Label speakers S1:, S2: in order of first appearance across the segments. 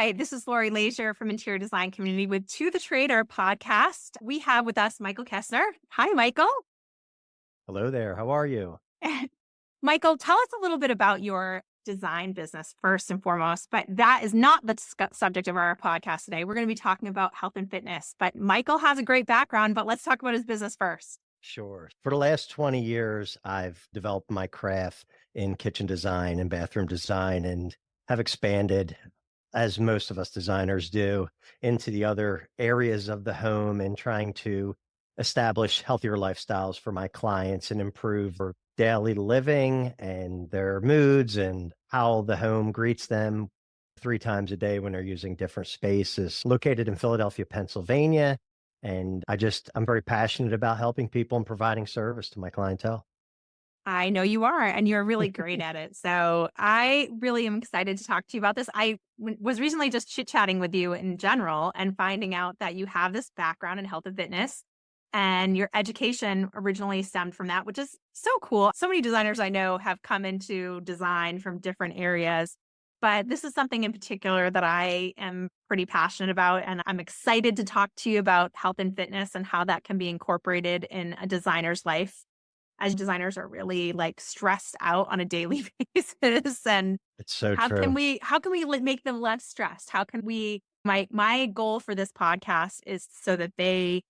S1: Hi, this is Laurie Laizure from Interior Design Community with To the Trade, our podcast. We have with us Michael Kaestner. Hi, Michael.
S2: Hello there. How are you?
S1: Michael, tell us a little bit about your design business first and foremost, but that is not the subject of our podcast today. We're going to be talking about health and fitness, but Michael has a great background, but let's talk about his business first.
S2: Sure. For the last 20 years, I've developed my craft in kitchen design and bathroom design and have expanded, as most of us designers do, into the other areas of the home and trying to establish healthier lifestyles for my clients and improve their daily living and their moods and how the home greets them 3 times a day when they're using different spaces. Located in Philadelphia, Pennsylvania. And I'm very passionate about helping people and providing service to my clientele.
S1: I know you are, and you're really great at it. So I really am excited to talk to you about this. I was recently just chit-chatting with you in general and finding out that you have this background in health and fitness, and your education originally stemmed from that, which is so cool. So many designers I know have come into design from different areas, but this is something in particular that I am pretty passionate about, and I'm excited to talk to you about health and fitness and how that can be incorporated in a designer's life, as designers are really like stressed out on a daily basis. And
S2: It's so
S1: how can
S2: true.
S1: we make them less stressed? How can we, my goal for this podcast is so that they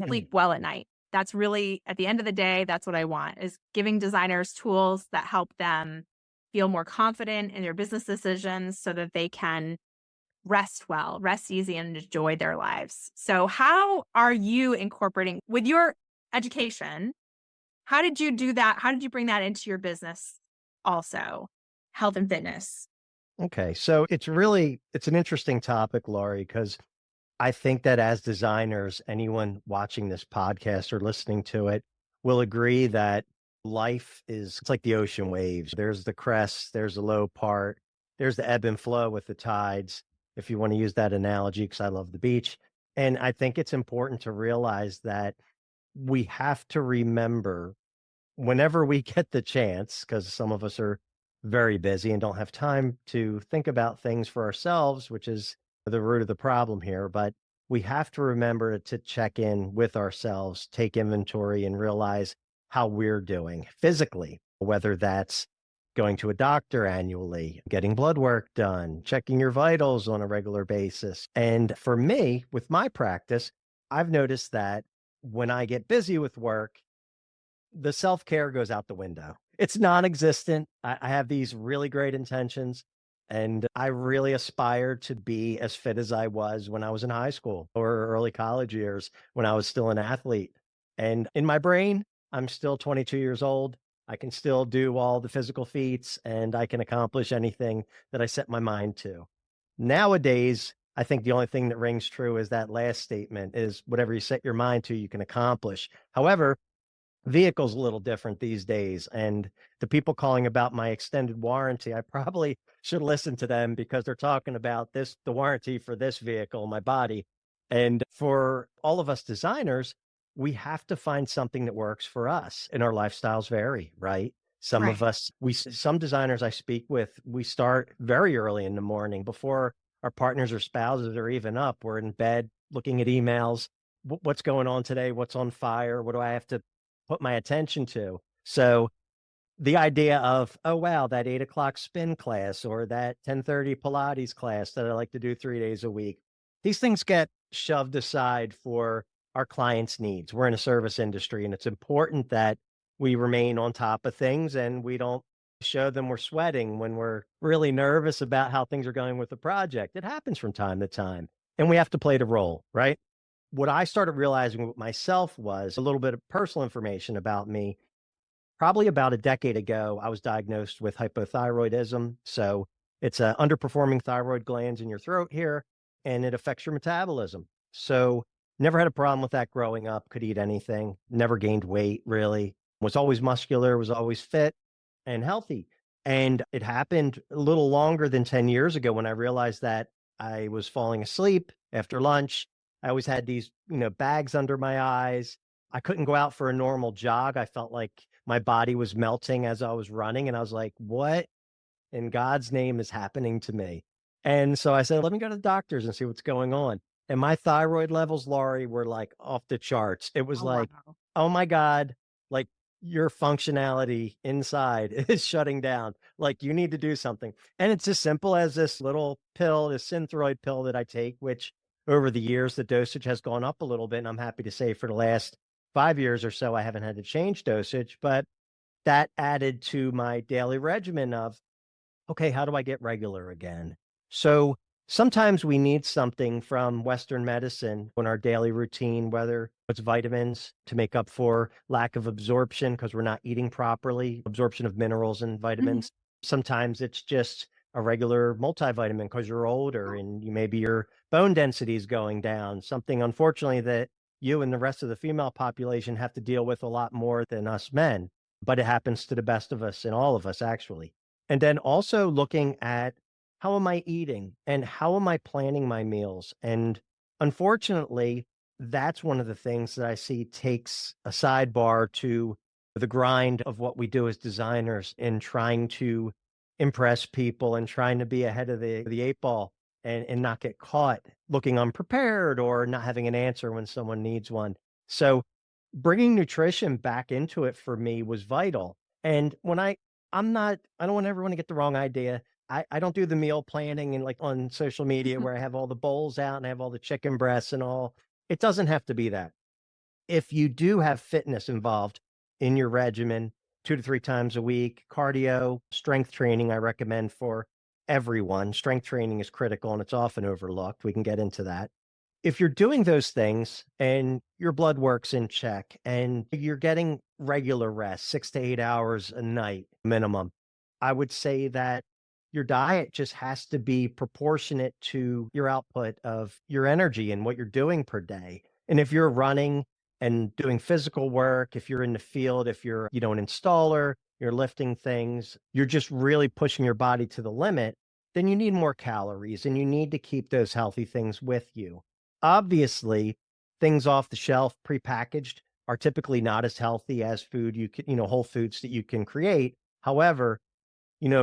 S1: sleep well at night. That's really, at the end of the day, that's what I want, is giving designers tools that help them feel more confident in their business decisions so that they can rest well, rest easy, and enjoy their lives. So how are you incorporating with your education? How did you do that? How did you bring that into your business also? Health and fitness.
S2: Okay. So it's an interesting topic, Laurie, because I think that as designers, anyone watching this podcast or listening to it will agree that it's like the ocean waves. There's the crest, there's the low part, there's the ebb and flow with the tides, if you want to use that analogy, because I love the beach. And I think it's important to realize that we have to remember whenever we get the chance, because some of us are very busy and don't have time to think about things for ourselves, which is the root of the problem here. But we have to remember to check in with ourselves, take inventory, and realize how we're doing physically, whether that's going to a doctor annually, getting blood work done, checking your vitals on a regular basis. And for me, with my practice, I've noticed that when I get busy with work, the self-care goes out the window. It's non-existent. I have these really great intentions, and I really aspire to be as fit as I was when I was in high school or early college years when I was still an athlete. And in my brain, I'm still 22 years old. I can still do all the physical feats and I can accomplish anything that I set my mind to. Nowadays, I think the only thing that rings true is that last statement is whatever you set your mind to, you can accomplish. However, vehicle's a little different these days. And the people calling about my extended warranty, I probably should listen to them because they're talking about the warranty for this vehicle, my body. And for all of us designers, we have to find something that works for us, and our lifestyles vary, right? Some of
S1: Right.
S2: us, some designers I speak with, we start very early in the morning before our partners or spouses are even up. We're in bed looking at emails. What's going on today? What's on fire? What do I have to put my attention to? So the idea of, oh, wow, that 8 o'clock spin class or that 10:30 Pilates class that I like to do 3 days a week, these things get shoved aside for our clients' needs. We're in a service industry, and it's important that we remain on top of things and we don't show them we're sweating when we're really nervous about how things are going with the project. It happens from time to time, and we have to play the role, right? What I started realizing with myself was a little bit of personal information about me. Probably about a decade ago, I was diagnosed with hypothyroidism. So it's underperforming thyroid glands in your throat here, and it affects your metabolism. So never had a problem with that growing up, could eat anything, never gained weight really, was always muscular, was always fit and healthy. And it happened a little longer than 10 years ago when I realized that I was falling asleep after lunch. I always had these, bags under my eyes. I couldn't go out for a normal jog. I felt like my body was melting as I was running. And I was like, what in God's name is happening to me? And so I said, let me go to the doctors and see what's going on. And my thyroid levels, Laurie, were like off the charts. It was
S1: Oh,
S2: like,
S1: wow.
S2: oh my God, like your functionality inside is shutting down. Like you need to do something. And it's as simple as this little pill, this Synthroid pill that I take, which over the years, the dosage has gone up a little bit. And I'm happy to say for the last 5 years or so, I haven't had to change dosage, but that added to my daily regimen of okay, how do I get regular again? So sometimes we need something from Western medicine in our daily routine, whether it's vitamins to make up for lack of absorption because we're not eating properly, absorption of minerals and
S1: Mhm.
S2: vitamins. Sometimes it's just a regular multivitamin because you're older
S1: Oh,
S2: and maybe your bone density is going down, something unfortunately that you and the rest of the female population have to deal with a lot more than us men. But it happens to the best of us and all of us, actually. And then also looking at how am I eating and how am I planning my meals? And unfortunately, that's one of the things that I see takes a sidebar to the grind of what we do as designers in trying to impress people and trying to be ahead of the eight ball and not get caught looking unprepared or not having an answer when someone needs one. So bringing nutrition back into it for me was vital. And when I don't want everyone to get the wrong idea. I don't do the meal planning and like on social media where I have all the bowls out and I have all the chicken breasts and all. It doesn't have to be that. If you do have fitness involved in your regimen 2 to 3 times a week, cardio, strength training, I recommend for everyone. Strength training is critical and it's often overlooked. We can get into that. If you're doing those things and your blood work's in check and you're getting regular rest, 6 to 8 hours a night minimum, I would say that your diet just has to be proportionate to your output of your energy and what you're doing per day. And if you're running and doing physical work, if you're in the field, if you're, an installer, you're lifting things, you're just really pushing your body to the limit, then you need more calories and you need to keep those healthy things with you. Obviously, things off the shelf, prepackaged, are typically not as healthy as food you can, whole foods that you can create. However,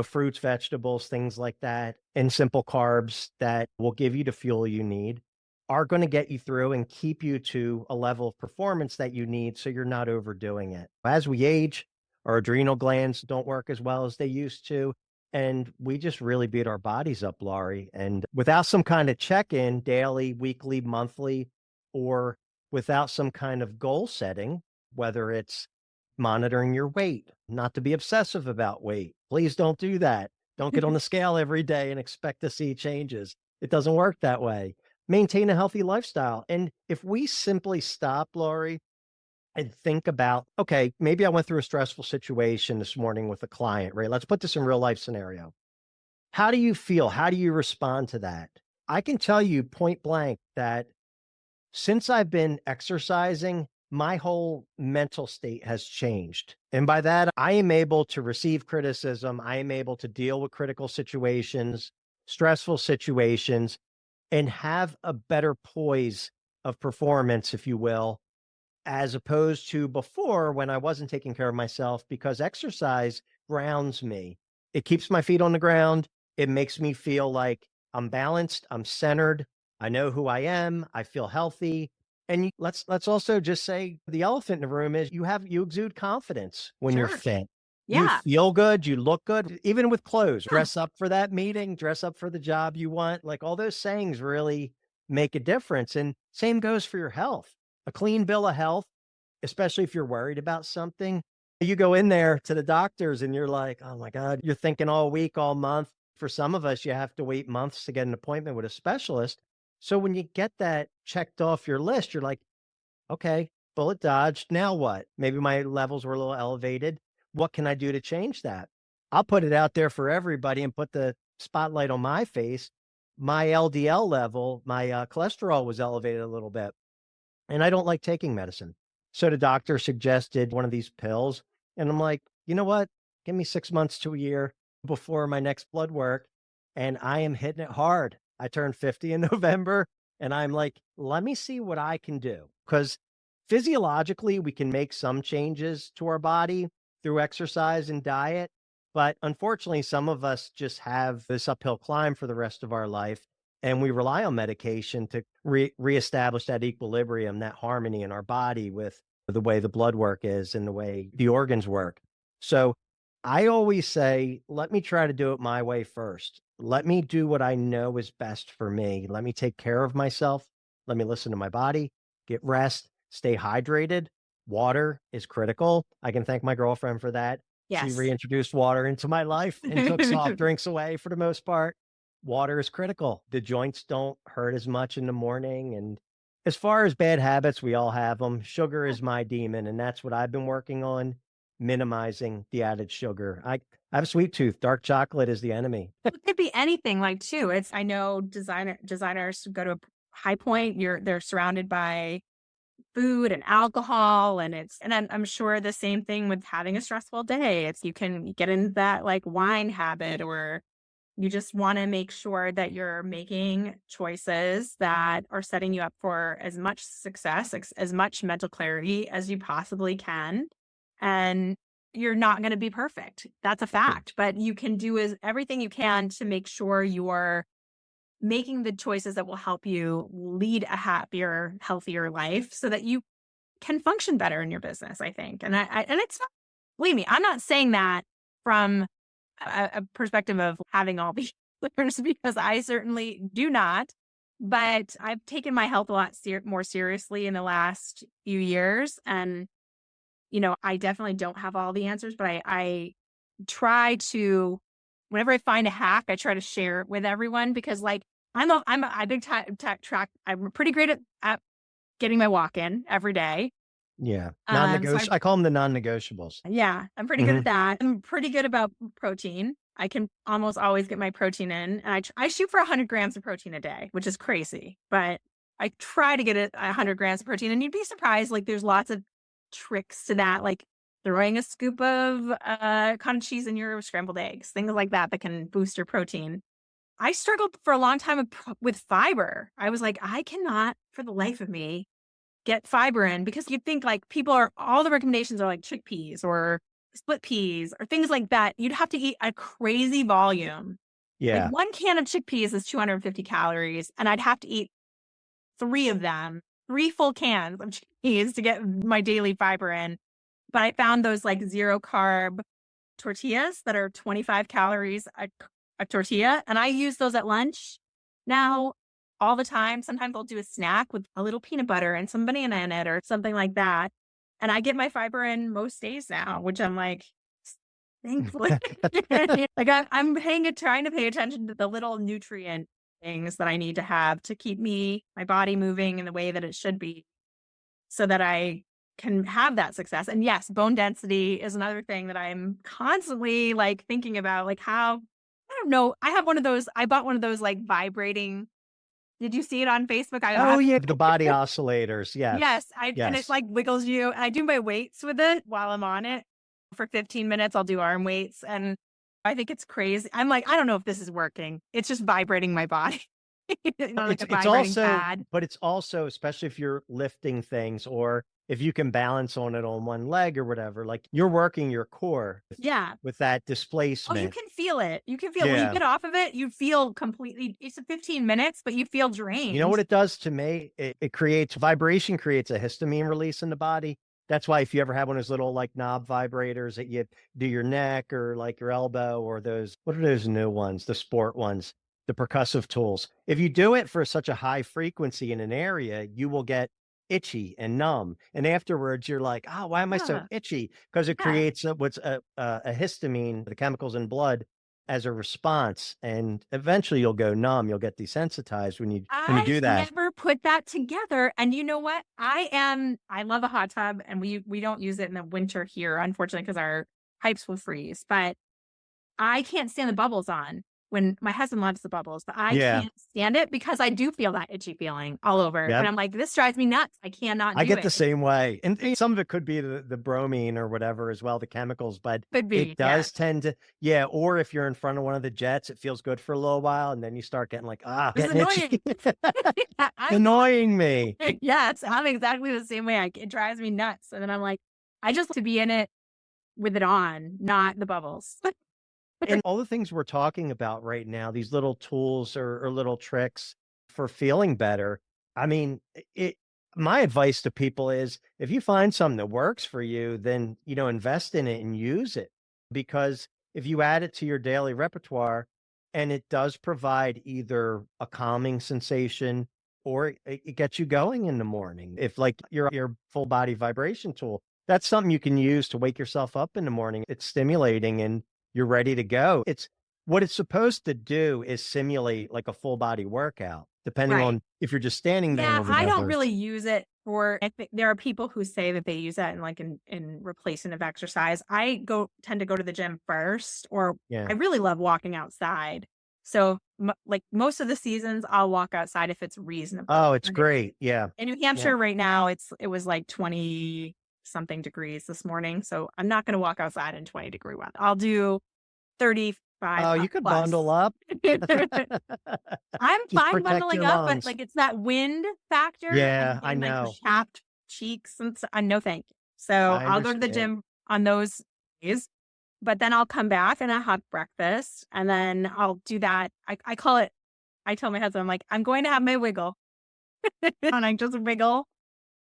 S2: fruits, vegetables, things like that, and simple carbs that will give you the fuel you need are going to get you through and keep you to a level of performance that you need so you're not overdoing it. As we age, our adrenal glands don't work as well as they used to. And we just really beat our bodies up, Laurie. And without some kind of check in daily, weekly, monthly, or without some kind of goal setting, whether it's monitoring your weight, not to be obsessive about weight. Please don't do that. Don't get on the scale every day and expect to see changes. It doesn't work that way. Maintain a healthy lifestyle. And if we simply stop, Laurie, and think about, okay, maybe I went through a stressful situation this morning with a client, right? Let's put this in real life scenario. How do you feel? How do you respond to that? I can tell you point blank that since I've been exercising, my whole mental state has changed. And by that, I am able to receive criticism. I am able to deal with critical situations, stressful situations, and have a better poise of performance, if you will, as opposed to before when I wasn't taking care of myself because exercise grounds me. It keeps my feet on the ground. It makes me feel like I'm balanced, I'm centered, I know who I am, I feel healthy. And let's also just say the elephant in the room is you exude confidence when you're
S1: sure.
S2: fit. You
S1: Yeah.
S2: feel good, you look good, even with clothes.
S1: Yeah.
S2: Dress up for that meeting, dress up for the job you want. Like all those sayings really make a difference. And same goes for your health. A clean bill of health, especially if you're worried about something. You go in there to the doctors and you're like, oh my God, you're thinking all week, all month. For some of us, you have to wait months to get an appointment with a specialist. So when you get that checked off your list, you're like, okay, bullet dodged. Now what? Maybe my levels were a little elevated. What can I do to change that? I'll put it out there for everybody and put the spotlight on my face. My LDL level, my cholesterol was elevated a little bit and I don't like taking medicine. So the doctor suggested one of these pills. And I'm like, you know what? Give me 6 months to a year before my next blood work. And I am hitting it hard. I turned 50 in November. And I'm like, let me see what I can do. Because physiologically, we can make some changes to our body through exercise and diet. But unfortunately, some of us just have this uphill climb for the rest of our life, and we rely on medication to reestablish that equilibrium, that harmony in our body with the way the blood work is and the way the organs work. So I always say, let me try to do it my way first. Let me do what I know is best for me. Let me take care of myself. Let me listen to my body, get rest, stay hydrated. Water is critical. I can thank my girlfriend for that. She
S1: Yes.
S2: reintroduced water into my life and took soft drinks away for the most part. Water is critical. The joints don't hurt as much in the morning. And as far as bad habits, we all have them. Sugar is my demon, and that's what I've been working on, minimizing the added sugar. I have a sweet tooth. Dark chocolate is the enemy.
S1: It could be anything like too. It's I know designers go to a high point, they're surrounded by food and alcohol and I'm sure the same thing with having a stressful day. It's you can get into that like wine habit or you just want to make sure that you're making choices that are setting you up for as much success, as much mental clarity as you possibly can. And you're not going to be perfect. That's a fact, but you can do everything you can to make sure you're making the choices that will help you lead a happier, healthier life so that you can function better in your business, I think. And it's not, believe me, I'm not saying that from a perspective of having all the answers because I certainly do not. But I've taken my health a lot more seriously in the last few years. And, I definitely don't have all the answers, but I try to, whenever I find a hack, I try to share it with everyone because like, I'm a big track. I'm pretty great at getting my walk in every day.
S2: Yeah.
S1: So
S2: I call them the non-negotiables.
S1: yeah, I'm pretty good
S2: Hmm.
S1: at that. I'm pretty good about protein. I can almost always get my protein in, and I shoot for 100 grams of protein a day, which is crazy, but I try to get it 100 grams of protein, and you'd be surprised. Like, there's lots of tricks to that, like throwing a scoop of cottage cheese in your scrambled eggs, things like that that can boost your protein. I struggled for a long time with fiber. I was like, I cannot, for the life of me, get fiber in because you'd think like all the recommendations are like chickpeas or split peas or things like that. You'd have to eat a crazy volume. Like
S2: Yeah.
S1: one can of chickpeas is 250 calories, and I'd have to eat three of them, three full cans of chickpeas to get my daily fiber in. But I found those like zero carb tortillas that are 25 calories a tortilla, and I use those at lunch now all the time. Sometimes I'll do a snack with a little peanut butter and some banana in it or something like that. And I get my fiber in most days now, which I'm like, thankfully. Like I'm trying to pay attention to the little nutrient things that I need to have to keep my body moving in the way that it should be so that I can have that success. And yes, bone density is another thing that I'm constantly like thinking about, like how, I don't know. I bought one of those like vibrating. Did you see it on Facebook? I
S2: Oh,
S1: have,
S2: yeah. The body oscillators. Yes.
S1: yes, and it
S2: Yes.
S1: like wiggles you. I do my weights with it while I'm on it for 15 minutes. I'll do arm weights and I think it's crazy. I'm like, I don't know if this is working. It's just vibrating my body. Not like a
S2: It's
S1: vibrating
S2: also
S1: pad.
S2: but it's also, especially if you're lifting things or if you can balance on it on one leg or whatever, like you're working your core
S1: Yeah.
S2: with that
S1: Oh, you
S2: displacement.
S1: can feel it. You can feel when you
S2: Yeah.
S1: get off of it, you feel completely it's a 15 minutes, but you feel
S2: You know what
S1: drained.
S2: it does to me? It creates vibration, creates a histamine release in the body. That's why if you ever have one of those little like knob vibrators that you do your neck or like your elbow or those, what are those new ones? The sport ones, the percussive tools. If you do it for such a high frequency in an area, you will get itchy and numb. And afterwards, you're like, oh, why am I so
S1: Yeah.
S2: itchy? Because it
S1: Yeah.
S2: creates a histamine, the chemicals in blood as a response, and eventually you'll go numb, you'll get desensitized when you
S1: I've
S2: do that.
S1: never put that together. And you know what? I love a hot tub and we don't use it in the winter here, unfortunately, because our pipes will freeze. But I can't stand the bubbles on when my husband loves the bubbles, but I
S2: Yeah.
S1: can't stand it because I do feel that itchy feeling all over. And
S2: Yep.
S1: I'm like, this drives me nuts. I cannot
S2: I
S1: do
S2: get the
S1: it.
S2: same way, and some of it could be the bromine or whatever as well, the chemicals, but
S1: Could
S2: it
S1: be, yeah.
S2: does tend to, yeah, or if you're in front of one of the jets, it feels good for a little while, and then you start getting like,
S1: It's
S2: getting itchy.
S1: annoying. I'm
S2: Annoying me.
S1: yes, I'm exactly the same way. It drives me nuts. And then I'm like, I just like to be in it with it on, not the bubbles.
S2: And all the things we're talking about right now, these little tools or little tricks for feeling better. I mean, my advice to people is if you find something that works for you, then, invest in it and use it. Because if you add it to your daily repertoire and it does provide either a calming sensation or it gets you going in the morning. If like your full body vibration tool, that's something you can use to wake yourself up in the morning. It's stimulating and you're ready to go. It's what it's supposed to do is simulate like a full body workout, depending
S1: Right.
S2: on if you're just standing there
S1: Yeah,
S2: or
S1: I don't
S2: whatever.
S1: really use it for I think there are people who say that they use that in replacement of exercise. I tend to go to the gym first, or
S2: Yeah.
S1: I really love walking outside. So like most of the seasons I'll walk outside if it's reasonable.
S2: Oh, it's great. Yeah.
S1: In New
S2: Yeah.
S1: Hampshire right now it was like 20 something degrees this morning. So I'm not going to walk outside in 20-degree weather. I'll do 35
S2: Oh, you could
S1: plus.
S2: bundle up.
S1: I'm
S2: Just
S1: fine
S2: protect
S1: bundling
S2: your
S1: up, but,
S2: lungs.
S1: like, it's that wind factor and
S2: Yeah, I
S1: getting, like,
S2: know.
S1: chapped cheeks and no thank you. So,
S2: I
S1: I'll go to the
S2: understand.
S1: gym on those days, but then I'll come back and I'll have breakfast, and then I'll do that. I call it I tell my husband, I'm like, "I'm going to have my wiggle." And I just wiggle.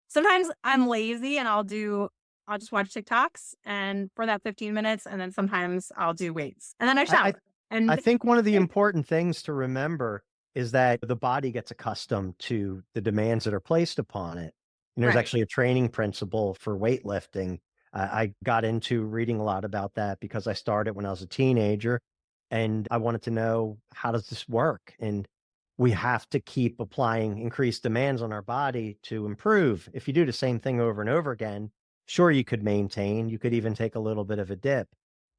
S1: Sometimes I'm lazy and I'll just watch TikToks and for that 15 minutes, and then sometimes I'll do weights, and then I
S2: I I
S1: shower,
S2: I
S1: and
S2: think one of the important things to remember is that the body gets accustomed to the demands that are placed upon it. And there's
S1: Right,
S2: actually a training principle for weightlifting. I got into reading a lot about that because I started when I was a teenager and I wanted to know how does this work? And we have to keep applying increased demands on our body to improve. If you do the same thing over and over again, sure, you could maintain, you could even take a little bit of a dip.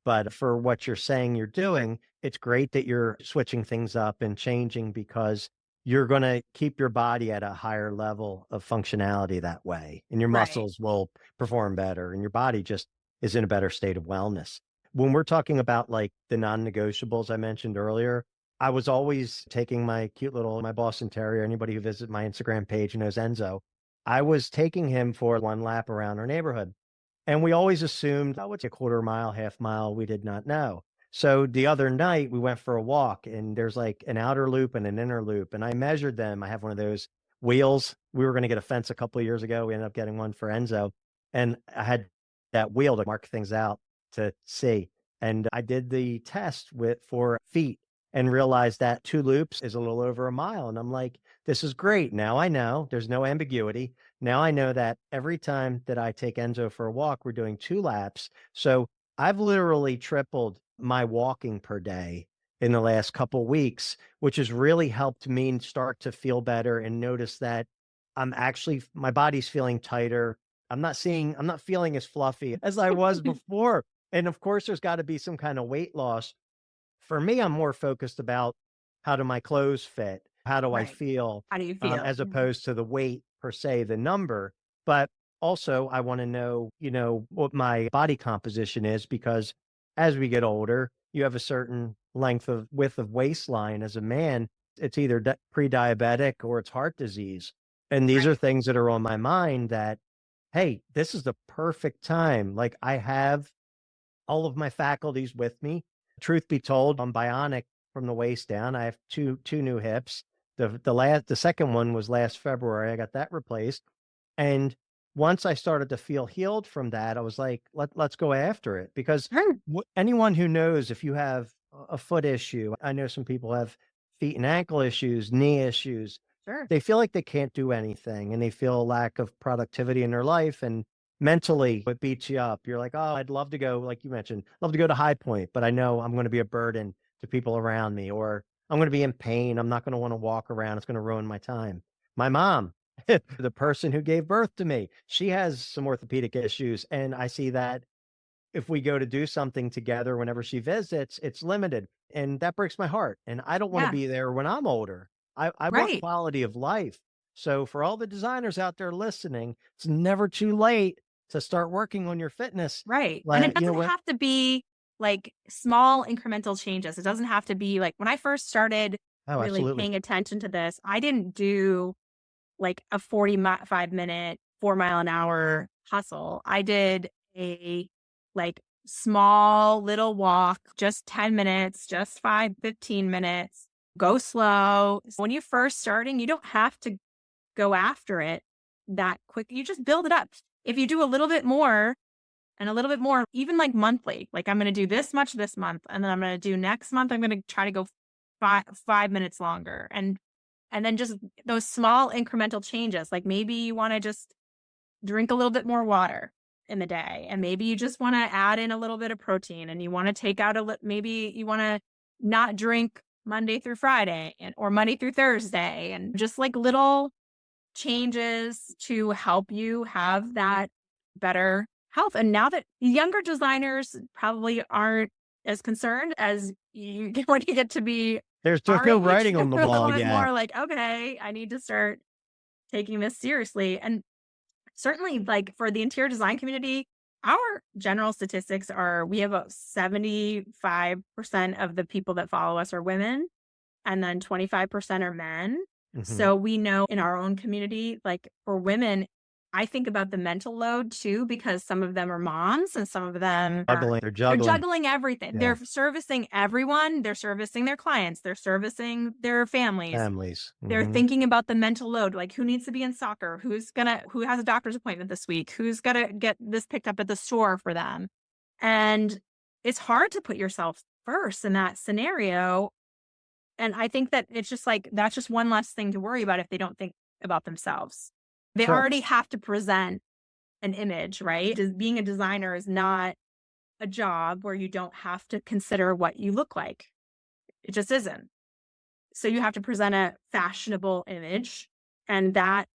S2: But for what you're saying you're doing, it's great that you're switching things up and changing because you're going to keep your body at a higher level of functionality that way. And your
S1: right,
S2: muscles will perform better and your body just is in a better state of wellness. When we're talking about like the non negotiables I mentioned earlier, I was always taking my cute little, my Boston Terrier. Anybody who visits my Instagram page knows Enzo. I was taking him for one lap around our neighborhood. And we always assumed, oh, it's a quarter mile, half mile. We did not know. So the other night we went for a walk and there's like an outer loop and an inner loop. And I measured them. I have one of those wheels. We were going to get a fence a couple of years ago. We ended up getting one for Enzo. And I had that wheel to mark things out to see. And I did the test with for feet and realized that 2 loops is a little over a mile. And I'm like, this is great. Now I know there's no ambiguity. Now I know that every time that I take Enzo for a walk, we're doing 2 laps. So I've literally tripled my walking per day in the last couple weeks, which has really helped me start to feel better and notice that my body's feeling tighter. I'm not feeling as fluffy as I was before. And of course, there's got to be some kind of weight loss. For me, I'm more focused about how do my clothes fit? How do I
S1: right.
S2: feel?
S1: How do you feel?
S2: As opposed to the weight per se, the number. But also, I want to know, what my body composition is because as we get older, you have a certain width of waistline as a man. It's either pre-diabetic or it's heart disease. And these are
S1: Right,
S2: things that are on my mind that, hey, this is the perfect time. Like I have all of my faculties with me. Truth be told, I'm bionic from the waist down. I have two new hips. The second one was last February. I got that replaced. And once I started to feel healed from that, I was like, let's go after it because
S1: sure,
S2: anyone who knows if you have a foot issue, I know some people have feet and ankle issues, knee issues.
S1: sure.
S2: They feel like they can't do anything and they feel a lack of productivity in their life. And mentally, it beats you up. You're like, oh, I'd love to go, like you mentioned, love to go to High Point, but I know I'm going to be a burden to people around me, or I'm going to be in pain. I'm not going to want to walk around. It's going to ruin my time. My mom, the person who gave birth to me, she has some orthopedic issues. And I see that if we go to do something together whenever she visits, it's limited. And that breaks my heart. And I don't want to
S1: Yeah,
S2: be there when I'm older. I want
S1: right,
S2: quality of life. So for all the designers out there listening, it's never too late to start working on your fitness.
S1: right, and it
S2: Like,
S1: doesn't
S2: what?
S1: have to be, like, small incremental changes. It doesn't have to be like, when I first started
S2: Oh,
S1: really
S2: absolutely.
S1: paying attention to this, I didn't do, like, a 45-minute, 4 mile an hour hustle. I did a, like, small little walk, just 10 minutes, just 15 minutes, go slow. When you're first starting, you don't have to go after it that quick. You just build it up. If you do a little bit more and a little bit more, even like monthly, like I'm going to do this much this month, and then I'm going to do next month, I'm going to try to go 5 minutes longer. And then just those small incremental changes, like maybe you want to just drink a little bit more water in the day. And maybe you just want to add in a little bit of protein, and you want to take out maybe you want to not drink Monday through Friday or Monday through Thursday, and just like little changes to help you have that better health. And now that younger designers probably aren't as concerned as you when you get to be
S2: There's
S1: our
S2: no
S1: age,
S2: writing on the
S1: a little
S2: wall
S1: bit
S2: yet.
S1: more like, okay, I need to start taking this seriously. And certainly, like for the interior design community, our general statistics are we have about 75% of the people that follow us are women, and then 25% are men.
S2: Mhm.
S1: So we know in our own community, like for women, I think about the mental load too, because some of them are moms and some of them are
S2: Juggling, they're
S1: they're
S2: juggling.
S1: juggling everything.
S2: Yeah,
S1: They're servicing everyone, they're servicing their clients, they're servicing their families.
S2: families.
S1: They're
S2: Mhm.
S1: thinking about the mental load, like who needs to be in soccer, who has a doctor's appointment this week, who's gonna get this picked up at the store for them. And it's hard to put yourself first in that scenario. And I think that it's just like that's just one less thing to worry about if they don't think about themselves. They
S2: Sure.
S1: already have to present an image, right? Being a designer is not a job where you don't have to consider what you look like. It just isn't. So you have to present a fashionable image, and that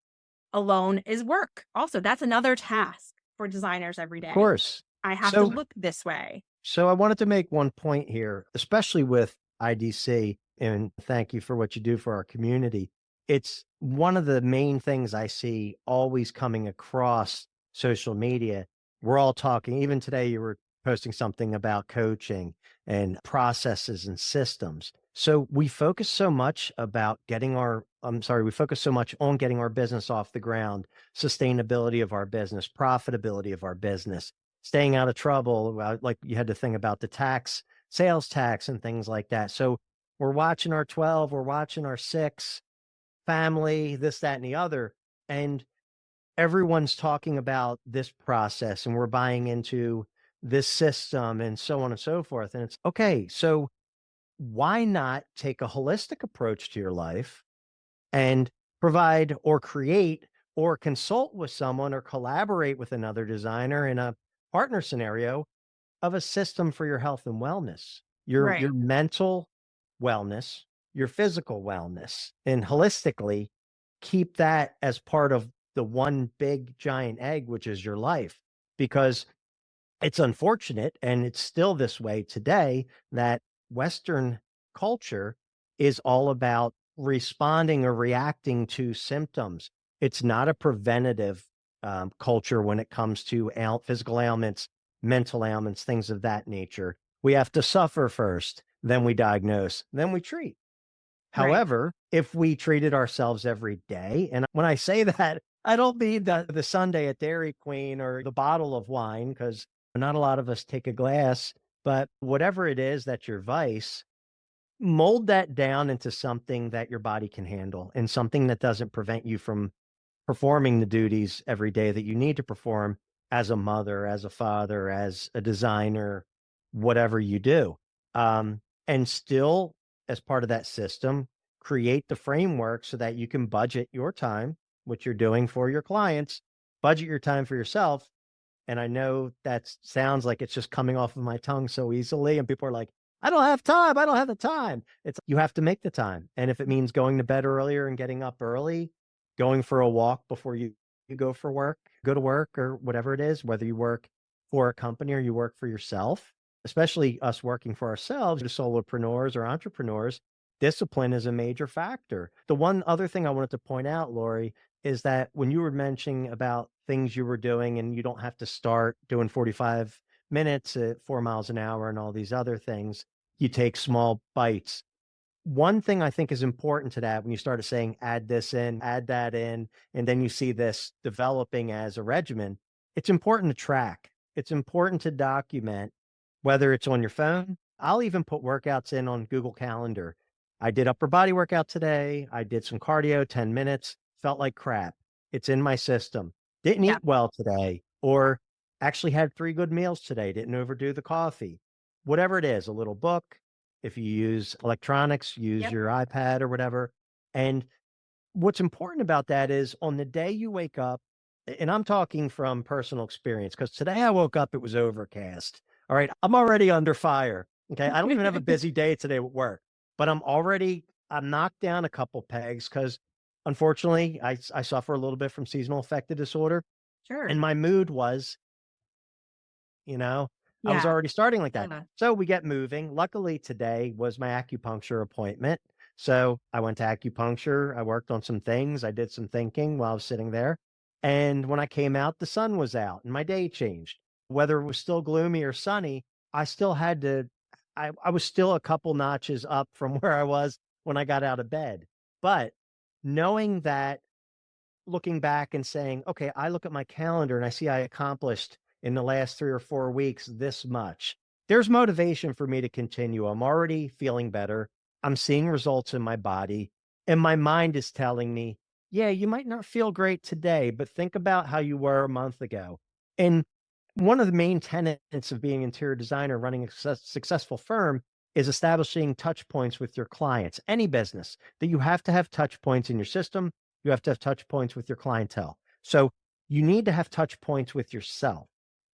S1: alone is work. Also, that's another task for designers every
S2: Of
S1: day.
S2: course.
S1: I have to
S2: So
S1: look this way.
S2: So I wanted to make one point here, especially with IDC, and thank you for what you do for our community. It's one of the main things I see always coming across social media. We're all talking, even today, you were posting something about coaching and processes and systems. So we focus so much about we focus so much on getting our business off the ground, sustainability of our business, profitability of our business, staying out of trouble. Like you had to think about the tax, sales tax, and things like that. So we're watching our 12, we're watching our 6, family, this, that, and the other. And everyone's talking about this process, and we're buying into this system and so on and so forth. And it's okay. So why not take a holistic approach to your life and provide or create or consult with someone or collaborate with another designer in a partner scenario of a system for your health and wellness, your
S1: Right.
S2: mental wellness, your physical wellness, and holistically keep that as part of the one big giant egg, which is your life. Because it's unfortunate, and it's still this way today, that Western culture is all about responding or reacting to symptoms. It's not a preventative culture when it comes to physical ailments, mental ailments, things of that nature. We have to suffer first, then we diagnose, then we treat.
S1: Right.
S2: However, if we treated ourselves every day, and when I say that, I don't mean the Sunday at Dairy Queen or the bottle of wine, because not a lot of us take a glass, but whatever it is that's your vice, mold that down into something that your body can handle and something that doesn't prevent you from performing the duties every day that you need to perform as a mother, as a father, as a designer, whatever you do. And still, as part of that system, create the framework so that you can budget your time, which you're doing for your clients, budget your time for yourself. And I know that sounds like it's just coming off of my tongue so easily. And people are like, I don't have time. I don't have the time. It's you have to make the time. And if it means going to bed earlier and getting up early, going for a walk before you go to work or whatever it is, whether you work for a company or you work for yourself, especially us working for ourselves, the solopreneurs or entrepreneurs, discipline is a major factor. The one other thing I wanted to point out, Lori, is that when you were mentioning about things you were doing and you don't have to start doing 45 minutes at 4 miles an hour and all these other things, you take small bites. One thing I think is important to that when you started saying add this in, add that in, and then you see this developing as a regimen, it's important to track. It's important to document whether it's on your phone. I'll even put workouts in on Google Calendar. I did upper body workout today. I did some cardio, 10 minutes, felt like crap. It's in my system. Didn't
S1: Yeah.
S2: eat well today, or actually had 3 good meals today, didn't overdo the coffee. Whatever it is, a little book. If you use electronics, use
S1: Yep.
S2: your iPad or whatever. And what's important about that is on the day you wake up, and I'm talking from personal experience, because today I woke up, it was overcast. All right. I'm already under fire. Okay. I don't even have a busy day today with work, but I'm knocked down a couple pegs because unfortunately I suffer a little bit from seasonal affective disorder.
S1: Sure.
S2: And my mood was, you know, I was
S1: Yeah.
S2: already starting like that.
S1: Yeah.
S2: So we get moving. Luckily, today was my acupuncture appointment. So I went to acupuncture. I worked on some things. I did some thinking while I was sitting there. And when I came out, the sun was out and my day changed. Whether it was still gloomy or sunny, I still had to, I was still a couple notches up from where I was when I got out of bed. But knowing that, looking back and saying, okay, I look at my calendar and I see I accomplished in the last 3 or 4 weeks this much. There's motivation for me to continue. I'm already feeling better. I'm seeing results in my body. And my mind is telling me, yeah, you might not feel great today, but think about how you were a month ago. And one of the main tenets of being an interior designer, running a successful firm, is establishing touch points with your clients. Any business, that you have to have touch points in your system, you have to have touch points with your clientele. So you need to have touch points with yourself.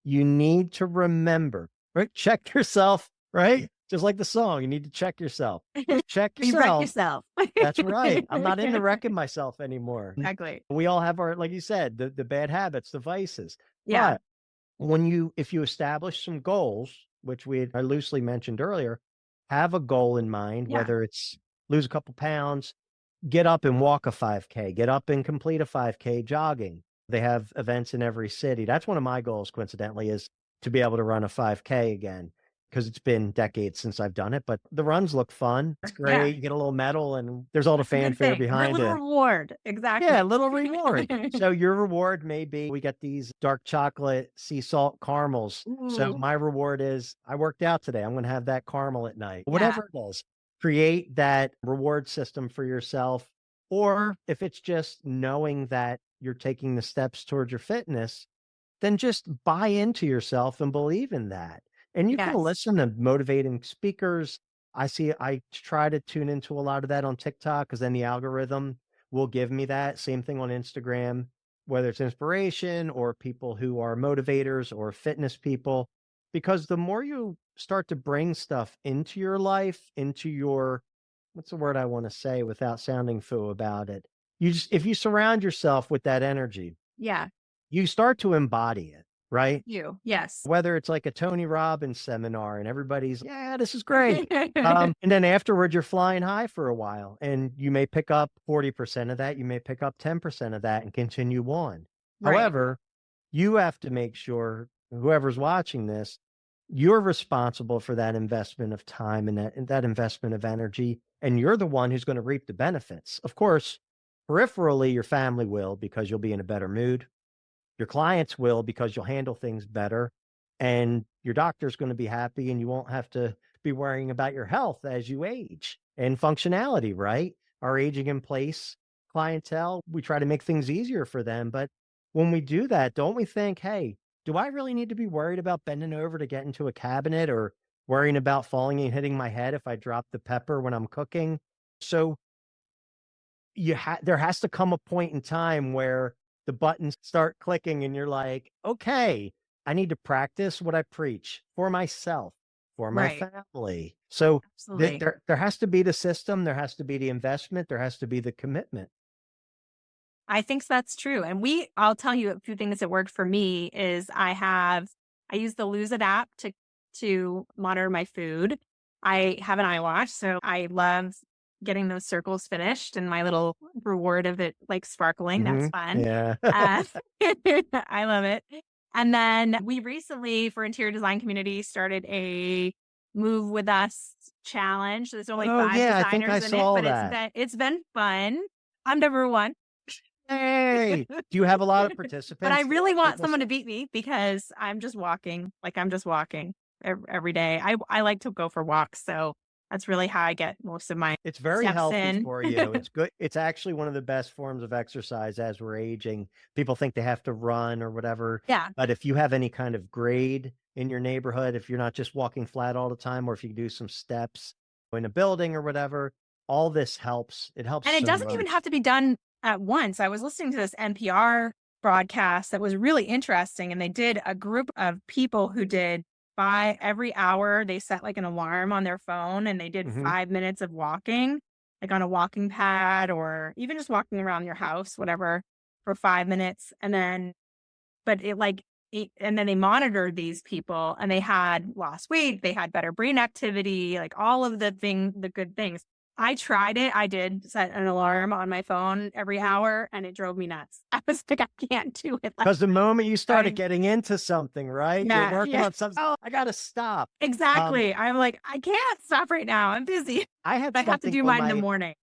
S2: You need to remember, right? Check yourself, right? Just like the song, you need to check yourself. Check
S1: You wreck
S2: yourself.
S1: yourself.
S2: That's right. I'm not into wrecking myself anymore.
S1: Exactly.
S2: We all have our, like you said, the bad habits, the vices.
S1: Yeah.
S2: But if you establish some goals, which I loosely mentioned earlier, have a goal in mind,
S1: Yeah.
S2: whether it's lose a couple pounds, get up and walk a 5K, get up and complete a 5K jogging. They have events in every city. That's one of my goals, coincidentally, is to be able to run a 5K again, because it's been decades since I've done it. But the runs look fun. It's
S1: Yeah.
S2: great. You get a little medal and there's all the
S1: That's a good
S2: fanfare
S1: thing.
S2: behind
S1: Little
S2: it.
S1: reward.
S2: Yeah, a
S1: Exactly.
S2: little reward. So your reward may be we get these dark chocolate sea salt caramels. So
S1: Ooh.
S2: my reward is I worked out today. I'm going to have that caramel at night.
S1: Yeah.
S2: Whatever it is, create that reward system for yourself. Or if it's just knowing that you're taking the steps towards your fitness, then just buy into yourself and believe in that. And you can
S1: Yes.
S2: listen to motivating speakers. I try to tune into a lot of that on TikTok because then the algorithm will give me that. Same thing on Instagram, whether it's inspiration or people who are motivators or fitness people. Because the more you start to bring stuff into your life, into your, what's the word I want to say without sounding foo about it? If you surround yourself with that energy,
S1: Yeah.
S2: you start to embody it, right?
S1: You. Yes.
S2: Whether it's like a Tony Robbins seminar and everybody's, yeah, this is great. And then afterwards, you're flying high for a while and you may pick up 40% of that. You may pick up 10% of that and continue on.
S1: Right.
S2: However, you have to make sure whoever's watching this, you're responsible for that investment of time and that investment of energy. And you're the one who's going to reap the benefits. Of course, peripherally, your family will because you'll be in a better mood. Your clients will because you'll handle things better, and your doctor's going to be happy and you won't have to be worrying about your health as you age and functionality, right? Our aging in place clientele, we try to make things easier for them. But when we do that, don't we think, hey, do I really need to be worried about bending over to get into a cabinet or worrying about falling and hitting my head if I drop the pepper when I'm cooking? So there has to come a point in time where the buttons start clicking and you're like, okay, I need to practice what I preach for myself, for my
S1: Right.
S2: family. So
S1: Absolutely.
S2: there has to be the system, there has to be the investment, there has to be the commitment.
S1: I think that's true. And I'll tell you a few things that worked for me is I use the Lose It app to monitor my food. I have an eye watch, so I love getting those circles finished and my little reward of it like sparkling. That's fun.
S2: Yeah.
S1: Uh, I love it. And then we recently, for interior design community, started a Move With Us challenge. There's only
S2: Oh
S1: 5
S2: yeah, I think I
S1: designers in it,
S2: saw
S1: but
S2: that.
S1: it's been fun. I'm number 1.
S2: Hey, do you have a lot of
S1: But I
S2: participants?
S1: really want
S2: People
S1: someone to beat me because I'm just walking. Like, I'm just walking. every day. I like to go for walks, so that's really how I get most of my
S2: It's very
S1: steps
S2: healthy
S1: in.
S2: for you. It's good. It's actually one of the best forms of exercise as we're aging. People think they have to run or whatever,
S1: Yeah.
S2: but if you have any kind of grade in your neighborhood, if you're not just walking flat all the time, or if you do some steps in a building or whatever, all this helps. It helps
S1: And it
S2: so
S1: doesn't even
S2: much.
S1: have to be done at once. I was listening to this NPR broadcast that was really interesting, and they did a group of people who did by every hour, they set like an alarm on their phone and they did
S2: Hmm.
S1: 5 minutes of walking, like on a walking pad or even just walking around your house, whatever, for 5 minutes. And then, but it like, and then they monitored these people and they had lost weight, they had better brain activity, like all of the good things. I tried it. I did set an alarm on my phone every hour and it drove me nuts. I was like, I can't do it. Like,
S2: Because the moment you started
S1: I,
S2: getting into something, right? You're
S1: yeah,
S2: working
S1: yeah.
S2: on something.
S1: Oh,
S2: I got to stop. Um,
S1: exactly. I'm like, I can't stop right now. I'm busy.
S2: I had
S1: I have to
S2: something
S1: do
S2: on
S1: mine in the
S2: my,
S1: morning.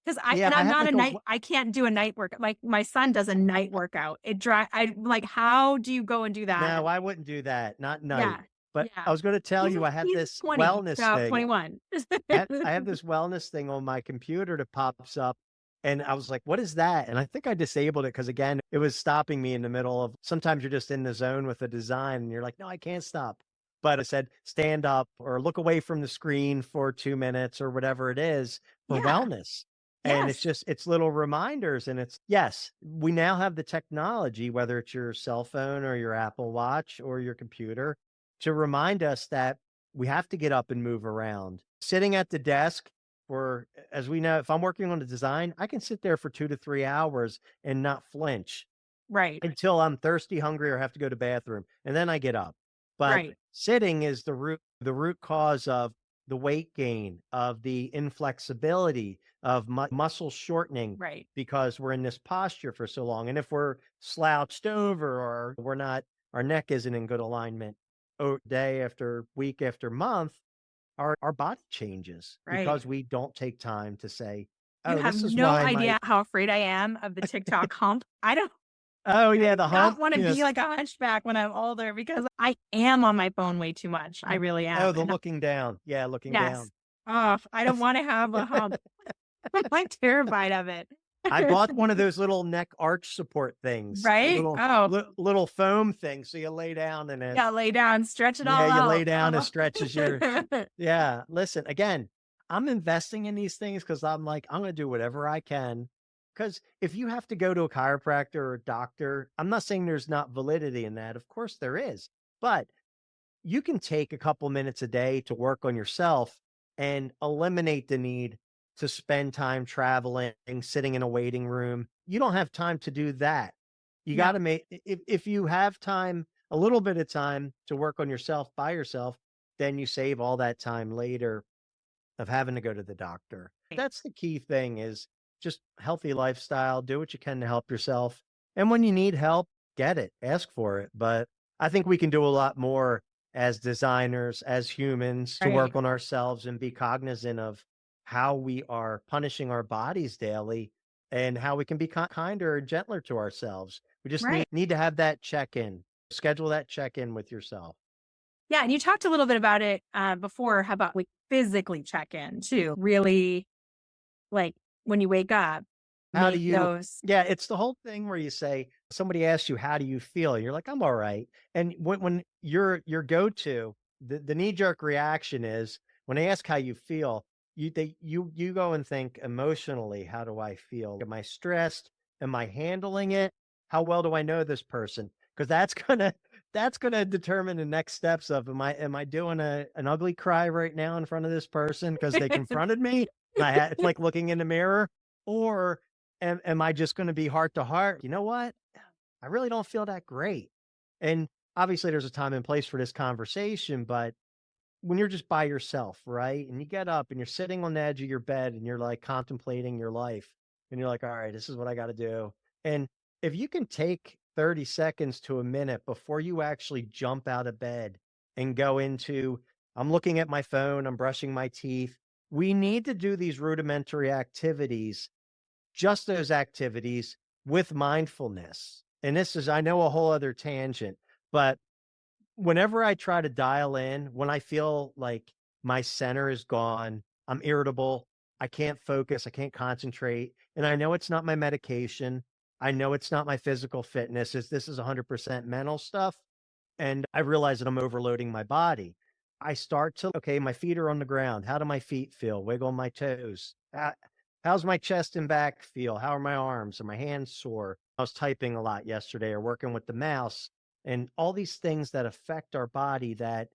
S1: Because
S2: yeah, I
S1: I'm
S2: had
S1: not a
S2: like a,
S1: night, I can't do a night work. My son does a night workout. I like, how do you go and do that?
S2: no, I wouldn't do that, not
S1: Yeah.
S2: night. But I
S1: Yeah.
S2: was gonna tell you I had
S1: He's
S2: this
S1: 20,
S2: wellness
S1: so
S2: thing.
S1: 21.
S2: I have this wellness thing on my computer that pops up, and I was like, "What is that?" And I think I disabled it because again, it was stopping me in the middle of sometimes you're just in the zone with a design and you're like, "No, I can't stop." But it said, "Stand up or look away from the screen for 2 minutes," or whatever it is for
S1: Yeah.
S2: wellness. And
S1: Yes.
S2: it's little reminders and it's yes, we now have the technology, whether it's your cell phone or your Apple Watch or your computer, to remind us that we have to get up and move around. Sitting at the desk for as we know, if I'm working on a design, I can sit there for 2 to 3 hours and not flinch
S1: Right.
S2: until I'm thirsty, hungry, or have to go to bathroom, and then I get up. But
S1: Right.
S2: sitting is the root cause of the weight gain, of the inflexibility, of muscle shortening
S1: Right.
S2: because we're in this posture for so long. And if we're slouched over or we're not our neck isn't in good alignment day after week after month, our body changes
S1: Right.
S2: because we don't take time to say,
S1: You
S2: "Oh,
S1: have
S2: this is
S1: no
S2: why my."
S1: idea how afraid I am of the TikTok hump.
S2: Oh,
S1: I
S2: yeah,
S1: do
S2: the
S1: not
S2: hump?
S1: want to be
S2: Yes.
S1: like a hunchback when I'm older because I am on my phone way too much. I really
S2: Oh,
S1: am.
S2: the
S1: And
S2: looking down. Yeah, looking
S1: yes.
S2: down.
S1: Oh, I don't want to have a hump. I'm like terrified of it.
S2: I bought one of those little neck arch support things,
S1: Right? Oh,
S2: little foam things, so you lay down in it.
S1: yeah, lay down, stretch it
S2: Yeah,
S1: all
S2: you lay
S1: out.
S2: down, it
S1: Oh.
S2: stretches your yeah, listen, again, I'm investing in these things because 'cause I'm like, I'm gonna do whatever I can. Because if you have to go to a chiropractor or a doctor, I'm not saying there's not validity in that, of course there is, but you can take a couple minutes a day to work on yourself and eliminate the need to spend time traveling, sitting in a waiting room. You don't have time to do that. You got
S1: No.
S2: to make, if you have time, a little bit of time to work on yourself by yourself, then you save all that time later of having to go to the doctor. That's the key thing is just healthy lifestyle, do what you can to help yourself. And when you need help, get it, ask for it. But I think we can do a lot more as designers, as humans to
S1: Right.
S2: work on ourselves and be cognizant of how we are punishing our bodies daily and how we can be kinder and gentler to ourselves. We just
S1: Right.
S2: need to have that check-in. Schedule that check-in with yourself.
S1: Yeah. And you talked a little bit about it before, how about like physically check in too? Really, like when you wake up,
S2: How do
S1: make
S2: you
S1: those.
S2: yeah, it's the whole thing where you say somebody asks you, "How do you feel?" You're like, "I'm alright." And when your go-to, the knee-jerk reaction is when they ask how you feel, you go and think emotionally, "How do I feel? Am I stressed? Am I handling it? How well do I know this person?" Because that's gonna determine the next steps of am I doing an ugly cry right now in front of this person because they confronted me? And it's like looking in the mirror, or am I just gonna be heart to heart? You know what? I really don't feel that great. And obviously there's a time and place for this conversation, but when you're just by yourself, right? And you get up and you're sitting on the edge of your bed and you're like contemplating your life and you're like, all right, this is what I got to do. And if you can take 30 seconds to a minute before you actually jump out of bed and go into, I'm looking at my phone, I'm brushing my teeth. We need to do these rudimentary activities, just those activities with mindfulness. And this is, I know, a whole other tangent, but whenever I try to dial in, when I feel like my center is gone, I'm irritable, I can't focus, I can't concentrate, and I know it's not my medication. I know it's not my physical fitness. This is 100% mental stuff, and I realize that I'm overloading my body. I start to, okay, my feet are on the ground. How do my feet feel? Wiggle my toes. How's my chest and back feel? How are my arms? Are my hands sore? I was typing a lot yesterday or working with the mouse, and all these things that affect our body that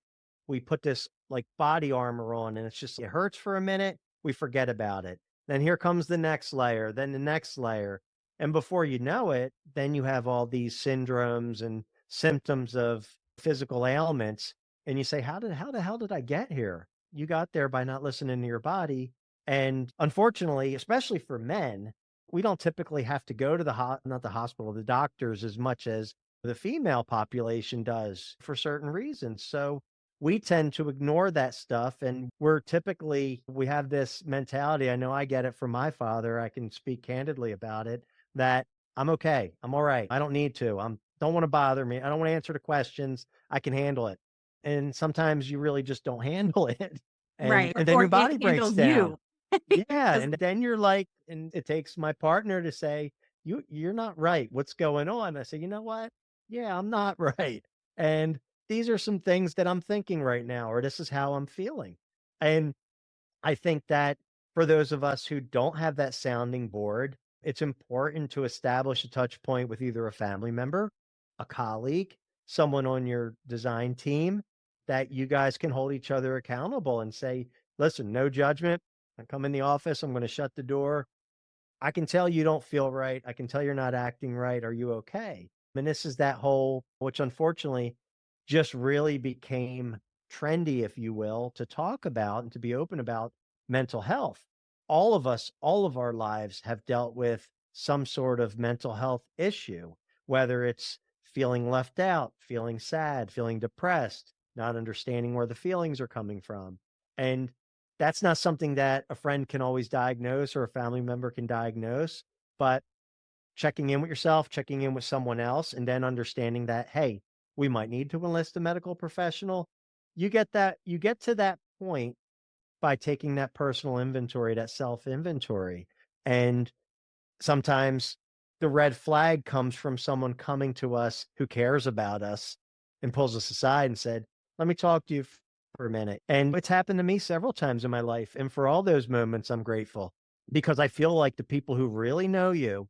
S2: we put this like body armor on, and it's just, it hurts for a minute. We forget about it. Then here comes the next layer, then the next layer. And before you know it, then you have all these syndromes and symptoms of physical ailments, and you say, how the hell did I get here? You got there by not listening to your body. And unfortunately, especially for men, we don't typically have to go to not the hospital, the doctors as much as the female population does for certain reasons. So we tend to ignore that stuff, and we have this mentality. I know I get it from my father. I can speak candidly about it, that I'm okay. I'm all right. I don't need to. Don't want to bother me. I don't want to answer the questions. I can handle it. And sometimes you really just don't handle it. And
S1: Right.
S2: and then
S1: Or
S2: your
S1: it
S2: body breaks
S1: handles
S2: down.
S1: you.
S2: Yeah,
S1: 'Cause
S2: and then you're like, and it takes my partner to say, you're not right. What's going on?" I say, "You know what? Yeah, I'm not right. And these are some things that I'm thinking right now, or this is how I'm feeling." And I think that for those of us who don't have that sounding board, it's important to establish a touch point with either a family member, a colleague, someone on your design team, that you guys can hold each other accountable and say, listen, no judgment. I come in the office, I'm going to shut the door. I can tell you don't feel right. I can tell you're not acting right. Are you okay? And this is that whole, which unfortunately just really became trendy, if you will, to talk about and to be open about mental health. All of us, all of our lives have dealt with some sort of mental health issue, whether it's feeling left out, feeling sad, feeling depressed, not understanding where the feelings are coming from. And that's not something that a friend can always diagnose or a family member can diagnose, but checking in with yourself, checking in with someone else, and then understanding that, hey, we might need to enlist a medical professional. You get to that point by taking that personal inventory, that self inventory. And sometimes the red flag comes from someone coming to us who cares about us and pulls us aside and said, let me talk to you for a minute. And it's happened to me several times in my life. And for all those moments, I'm grateful because I feel like the people who really know you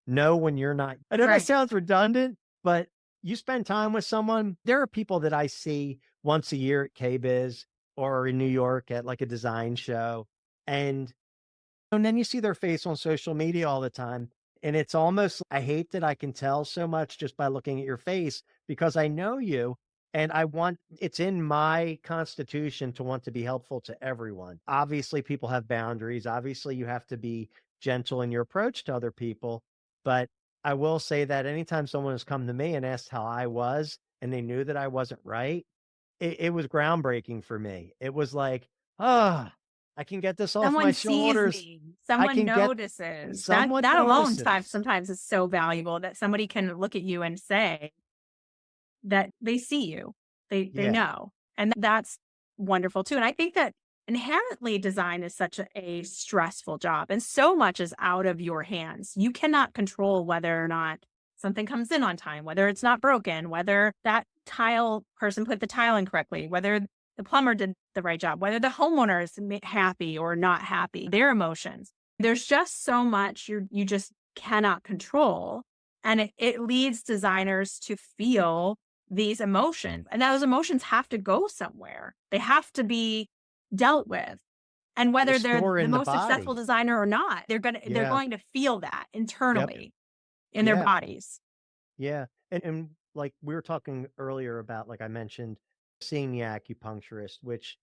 S2: know when you're not. I know that
S1: right.
S2: sounds redundant, but you spend time with someone. There are people that I see once a year at KBiz or in New York at like a design show. And then you see their face on social media all the time. And it's almost, I hate that I can tell so much just by looking at your face because I know you. And it's in my constitution to want to be helpful to everyone. Obviously, people have boundaries. Obviously, you have to be gentle in your approach to other people. But I will say that anytime someone has come to me and asked how I was and they knew that I wasn't right, it was groundbreaking for me. It was like, ah, I can get this off my
S1: Someone sees
S2: shoulders.
S1: me.
S2: I
S1: Someone
S2: can get
S1: notices. That
S2: someone
S1: that alone
S2: notices.
S1: sometimes is so valuable that somebody can look at you and say that they see you. They
S2: Yeah,
S1: know. And that's wonderful too. And I think that inherently design is such a stressful job and so much is out of your hands. You cannot control whether or not something comes in on time, whether it's not broken, whether that tile person put the tile in correctly, whether the plumber did the right job, whether the homeowner is happy or not happy, their emotions. There's just so much you just cannot control. And it leads designers to feel these emotions. And those emotions have to go somewhere. They have to be dealt with. And
S2: they
S1: whether they're
S2: store
S1: the
S2: in the
S1: most successful
S2: body.
S1: designer or not, they're
S2: Yeah,
S1: going to feel that
S2: yep,
S1: internally in their
S2: yeah,
S1: bodies.
S2: yeah. And like we were talking earlier about, like I mentioned, seeing the acupuncturist, which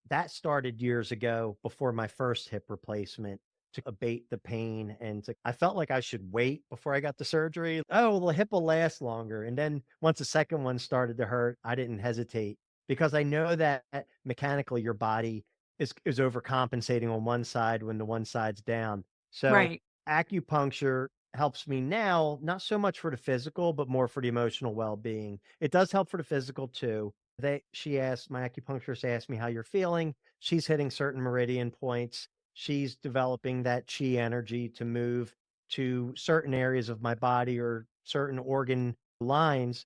S2: that started years ago before my first hip replacement to abate the pain. And I felt like I should wait before I got the surgery. Oh, well, the hip will last longer. And then once the second one started to hurt, I didn't hesitate because I know that mechanically your body is overcompensating on one side when the one side's down. So
S1: Right.
S2: acupuncture helps me now, not so much for the physical, but more for the emotional well-being. It does help for the physical too. She asked, my acupuncturist asked me how you're feeling. She's hitting certain meridian points. She's developing that chi energy to move to certain areas of my body or certain organ lines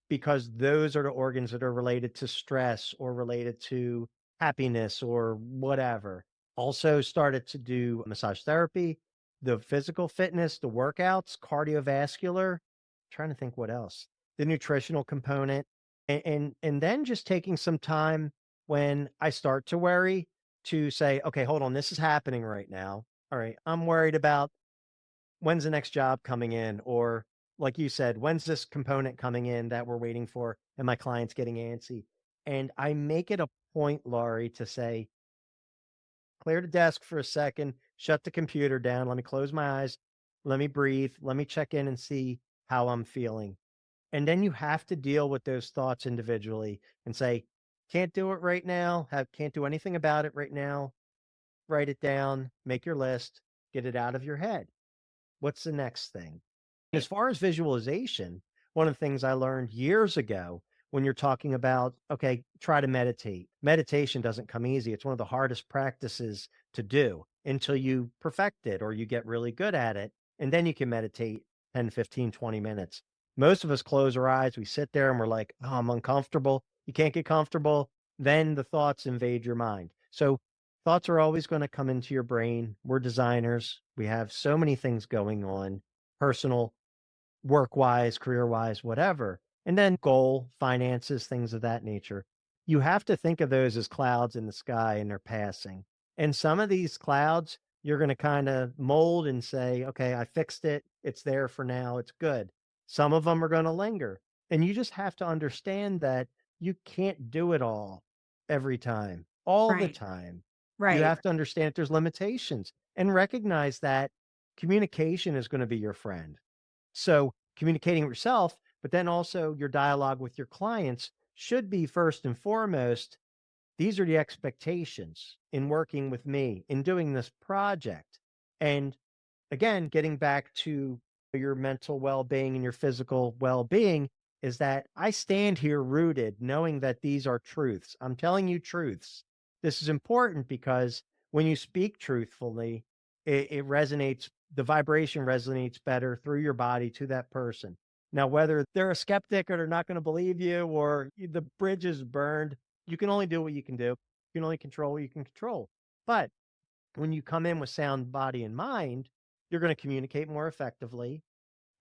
S2: because those are the organs that are related to stress or related to happiness or whatever. Also started to do massage therapy, the physical fitness, the workouts, cardiovascular, trying to think what else, the nutritional component, and then just taking some time when I start to worry to say, okay, hold on, this is happening right now. All right, I'm worried about when's the next job coming in, or like you said, when's this component coming in that we're waiting for, and my client's getting antsy. And I make it a point, Laurie, to say, clear the desk for a second, shut the computer down, let me close my eyes, let me breathe, let me check in and see how I'm feeling. And then you have to deal with those thoughts individually and say, can't do it right now, can't do anything about it right now. Write it down, make your list, get it out of your head. What's the next thing? As far as visualization, one of the things I learned years ago when you're talking about, okay, try to meditate. Meditation doesn't come easy. It's one of the hardest practices to do until you perfect it or you get really good at it. And then you can meditate 10, 15, 20 minutes. Most of us close our eyes. We sit there and we're like, oh, I'm uncomfortable. You can't get comfortable. Then the thoughts invade your mind. So thoughts are always going to come into your brain. We're designers. We have so many things going on, personal, work wise, career wise, whatever. And then goal, finances, things of that nature. You have to think of those as clouds in the sky and they're passing. And some of these clouds, you're going to kind of mold and say, okay, I fixed it. It's there for now. It's good. Some of them are going to linger. And you just have to understand that you can't do it all every time, all the
S1: Right.
S2: time. You
S1: Right.
S2: have to understand that there's limitations and recognize that communication is going to be your friend. So communicating with yourself, but then also your dialogue with your clients should be first and foremost, these are the expectations in working with me, in doing this project. And again, getting back to your mental well-being and your physical well-being is that I stand here rooted knowing that these are truths. I'm telling you truths. This is important because when you speak truthfully, it resonates, the vibration resonates better through your body to that person. Now, whether they're a skeptic or they're not going to believe you or the bridge is burned, you can only do what you can do. You can only control what you can control. But when you come in with sound body and mind, you're going to communicate more effectively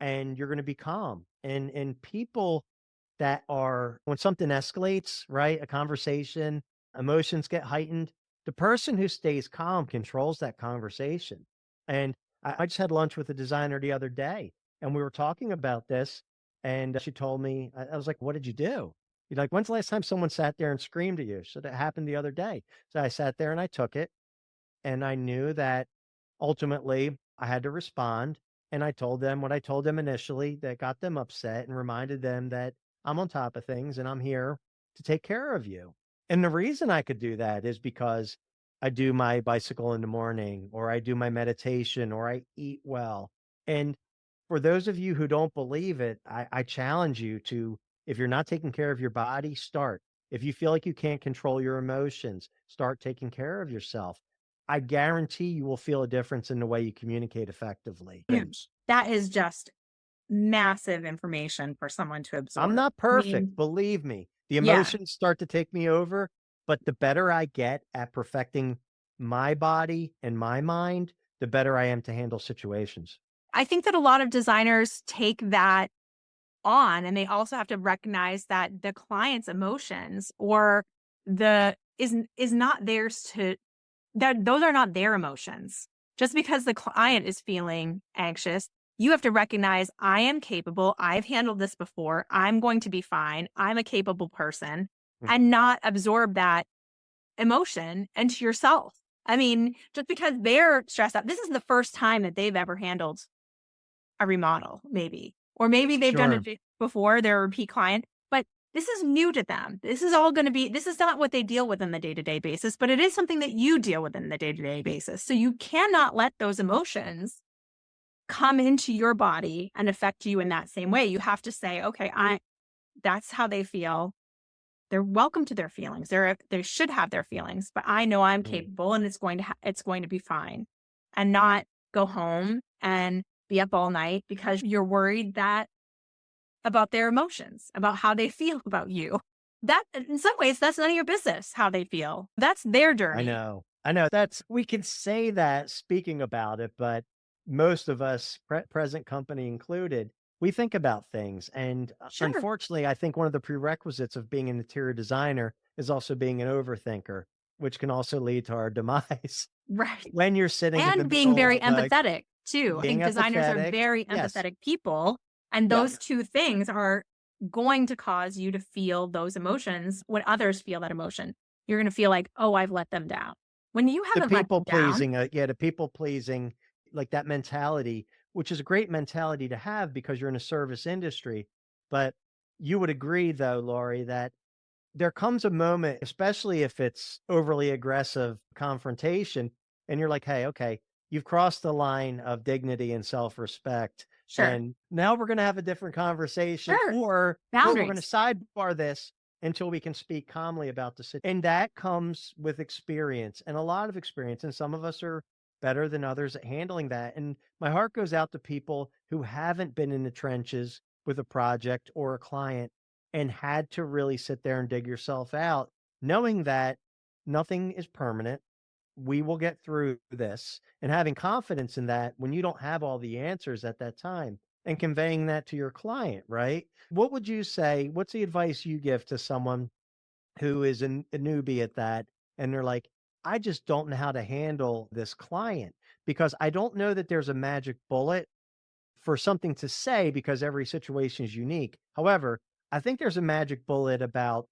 S2: and you're going to be calm. And people that are, when something escalates, right? A conversation, emotions get heightened. The person who stays calm controls that conversation. And I just had lunch with a designer the other day and we were talking about this. And she told me, I was like, what did you do? You're like, when's the last time someone sat there and screamed at you? So that happened the other day. So I sat there and I took it and I knew that ultimately I had to respond. And I told them what I told them initially that got them upset and reminded them that I'm on top of things and I'm here to take care of you. And the reason I could do that is because I do my bicycle in the morning or I do my meditation or I eat well. And for those of you who don't believe it, I challenge you to, if you're not taking care of your body, start. If you feel like you can't control your emotions, start taking care of yourself. I guarantee you will feel a difference in the way you communicate effectively.
S1: Yeah. That is just massive information for someone to
S2: I'm
S1: absorb.
S2: not
S1: I
S2: perfect,
S1: mean,
S2: believe me. The
S1: yeah.
S2: emotions start to take me over, but the better I get at perfecting my body and my mind, the better I am to handle situations.
S1: I think that a lot of designers take that on and they also have to recognize that the client's emotions or the is not theirs to that those are not their emotions. Just because the client is feeling anxious, you have to recognize I am capable. I've handled this before. I'm going to be fine. I'm a capable person
S2: Mhm.
S1: and not absorb that emotion into yourself. I mean, just because they're stressed out, this is the first time that they've ever handled a remodel, maybe. Or maybe they've done
S2: Sure.
S1: it before, they're a repeat client, but this is new to them. This is all going to be, this is not what they deal with on the day to day basis, but it is something that you deal with in the day to day basis. So you cannot let those emotions come into your body and affect you in that same way. You have to say, okay, that's how they feel. They're welcome to their feelings. They should have their feelings, but I know I'm
S2: Mm.
S1: capable and it's going to be fine. And not go home and be up all night because you're worried that about their emotions, about how they feel about you. That in some ways, that's none of your business how they feel. That's their
S2: I
S1: journey.
S2: know. I know. That's we can say that speaking about it, but most of us, present company included, we think about things. And
S1: Sure.
S2: unfortunately, I think one of the prerequisites of being an interior designer is also being an overthinker, which can also lead to our demise.
S1: Right.
S2: When you're sitting in the
S1: And being
S2: middle
S1: very
S2: of the
S1: empathetic too. I
S2: being
S1: think designers are
S2: empathetic.
S1: very
S2: Yes.
S1: empathetic people. And those
S2: Yes.
S1: two things are going to cause you to feel those emotions when others feel that emotion. You're going to feel like, oh, I've let them down. When you
S2: The
S1: haven't let
S2: people
S1: them down,
S2: pleasing, yeah, the people pleasing, like that mentality, which is a great mentality to have because you're in a service industry. But you would agree, though, Laurie, that there comes a moment, especially if it's overly aggressive confrontation, and you're like, hey, okay, you've crossed the line of dignity and self respect.
S1: sure,
S2: And now we're going to have a different conversation,
S1: sure,
S2: or we're going to
S1: boundaries.
S2: sidebar this until we can speak calmly about the situation. And that comes with experience and a lot of experience. And some of us are better than others at handling that. And my heart goes out to people who haven't been in the trenches with a project or a client and had to really sit there and dig yourself out, knowing that nothing is permanent. We will get through this and having confidence in that when you don't have all the answers at that time and conveying that to your client, right? What would you say? What's the advice you give to someone who is a newbie at that? And they're like, I just don't know how to handle this client because I don't know that there's a magic bullet for something to say because every situation is unique. However, I think there's a magic bullet about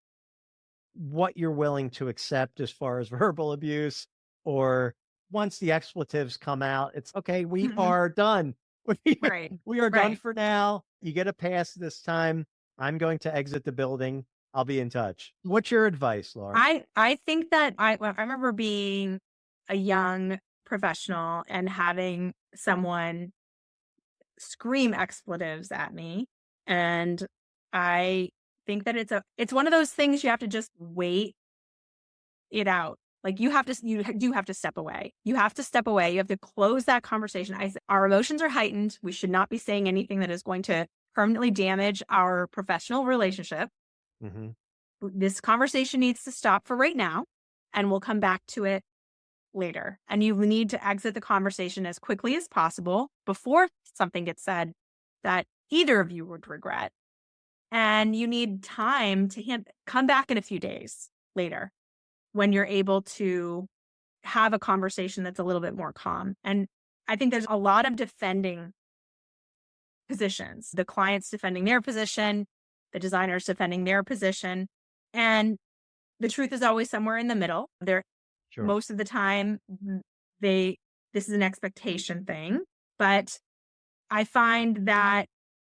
S2: what you're willing to accept as far as verbal abuse or once the expletives come out, it's okay, we
S1: Mhm.
S2: are done. We
S1: Right.
S2: we are done
S1: Right.
S2: for now. You get a pass this time. I'm going to exit the building. I'll be in touch. What's your advice, Laura?
S1: I think that I remember being a young professional and having someone scream expletives at me, and I think that it's one of those things you have to just wait it out. Like you do have to step away. You have to step away. You have to close that conversation. Our emotions are heightened. We should not be saying anything that is going to permanently damage our professional relationship.
S2: Mhm.
S1: This conversation needs to stop for right now, and we'll come back to it later. And you need to exit the conversation as quickly as possible before something gets said that either of you would regret. And you need time to come back in a few days later when you're able to have a conversation that's a little bit more calm. And I think there's a lot of defending positions, the clients defending their position, the designers defending their position. And the truth is always somewhere in the middle. There
S2: Sure.
S1: most of the time they this is an expectation thing, but I find that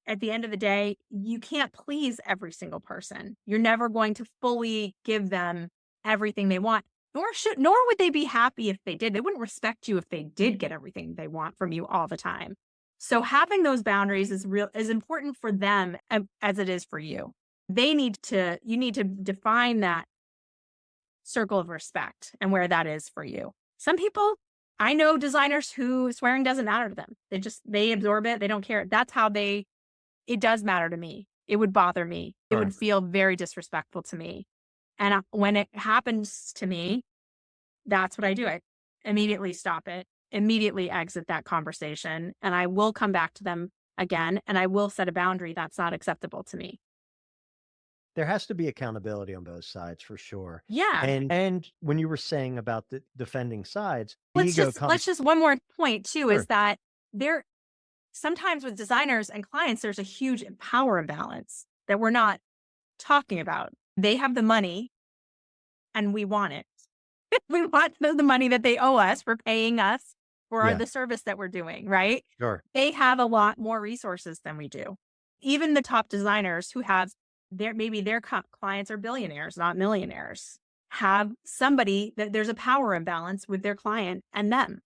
S1: at the end of the day, you can't please every single person. You're never going to fully give them everything they want, nor would they be happy if they did. They wouldn't respect you if they did get everything they want from you all the time. So having those boundaries is important for them as it is for you. You need to define that circle of respect and where that is for you. Some people, I know designers who swearing doesn't matter to them. They absorb it. They don't care. It does matter to me. It would bother me. It
S2: Sure.
S1: would feel very disrespectful to me. And when it happens to me, that's what I do. I immediately stop it, immediately exit that conversation, and I will come back to them again. And I will set a boundary that's not acceptable to me.
S2: There has to be accountability on both sides for sure.
S1: Yeah.
S2: And when you were saying about the defending sides, the ego
S1: Let's
S2: comes.
S1: just one more point too is
S2: Sure.
S1: that there sometimes with designers and clients, there's a huge power imbalance that we're not talking about. They have the money and we want it. We want the money that they owe us for paying us for
S2: Yeah.
S1: the service that we're doing, right?
S2: Sure.
S1: They have a lot more resources than we do. Even the top designers who have maybe their clients are billionaires, not millionaires, have somebody that there's a power imbalance with their client and them.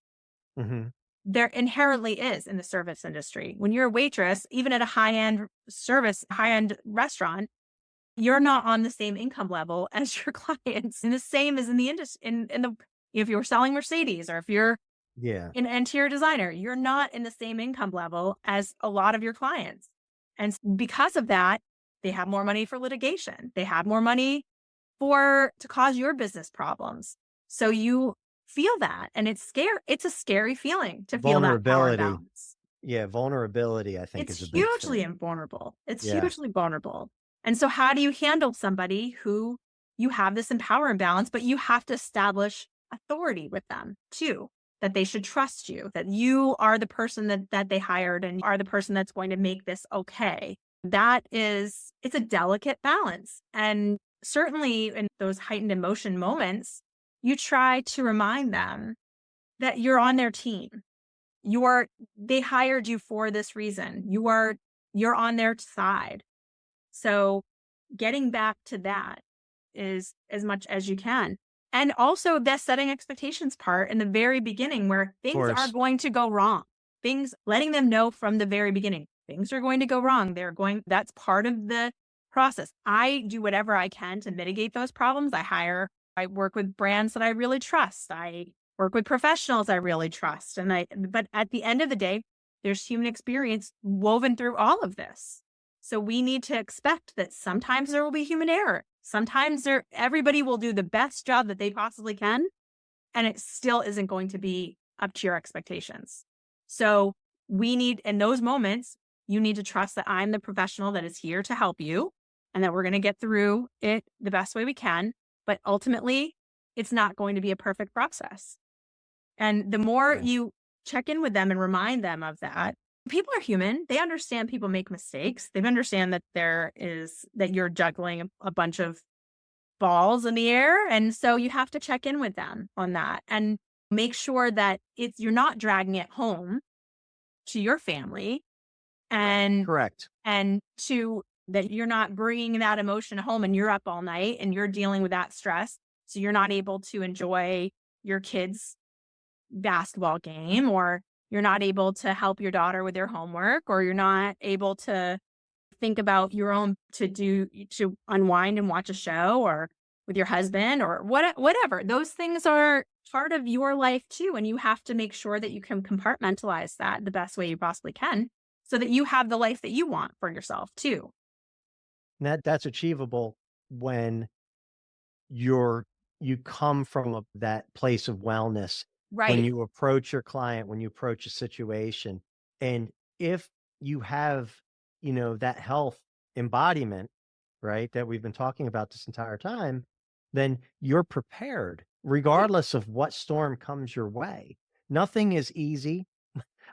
S2: Mhm.
S1: there inherently is in the service industry. When you're a waitress, even at a high-end service, high-end restaurant, you're not on the same income level as your clients, and the same as in the industry. In the if you're selling Mercedes or if you're
S2: Yeah.
S1: an interior designer, you're not in the same income level as a lot of your clients. And because of that, they have more money for litigation. They have more money for to cause your business problems. So you feel that, and it's a scary feeling to feel that power
S2: Vulnerability.
S1: imbalance.
S2: Yeah, vulnerability, I think,
S1: It's
S2: is a big
S1: hugely
S2: thing.
S1: vulnerable. It's
S2: Yeah.
S1: hugely vulnerable. And so how do you handle somebody who you have this power imbalance, but you have to establish authority with them too, that they should trust you, that you are the person that they hired and are the person that's going to make this okay. It's a delicate balance. And certainly in those heightened emotion moments, you try to remind them that you're on their team. They hired you for this reason. You're on their side. So getting back to that is as much as you can. And also the setting expectations part in the very beginning where
S2: Of
S1: things are
S2: course.
S1: going to go wrong. Letting them know from the very beginning, things are going to go wrong. That's part of the process. I do whatever I can to mitigate those problems. I work with brands that I really trust. I work with professionals I really trust. But at the end of the day, there's human experience woven through all of this. So we need to expect that sometimes there will be human error. Everybody will do the best job that they possibly can, and it still isn't going to be up to your expectations. So in those moments, you need to trust that I'm the professional that is here to help you and that we're going to get through it the best way we can. But ultimately, it's not going to be a perfect process. And the more
S2: Yeah.
S1: you check in with them and remind them of that, people are human. They understand people make mistakes. They understand that you're juggling a bunch of balls in the air. And so you have to check in with them on that and make sure that you're not dragging it home to your family and,
S2: Correct.
S1: and to that you're not bringing that emotion home and you're up all night and you're dealing with that stress. So you're not able to enjoy your kids' basketball game, or you're not able to help your daughter with their homework, or you're not able to think about to unwind and watch a show or with your husband or whatever. Those things are part of your life too. And you have to make sure that you can compartmentalize that the best way you possibly can so that you have the life that you want for yourself too.
S2: And that's achievable when you're you come from that place of wellness, when
S1: Right.
S2: you approach your client, when you approach a situation. And if you have, that health embodiment, right, that we've been talking about this entire time, then you're prepared
S1: Right.
S2: regardless of what storm comes your way. Nothing is easy.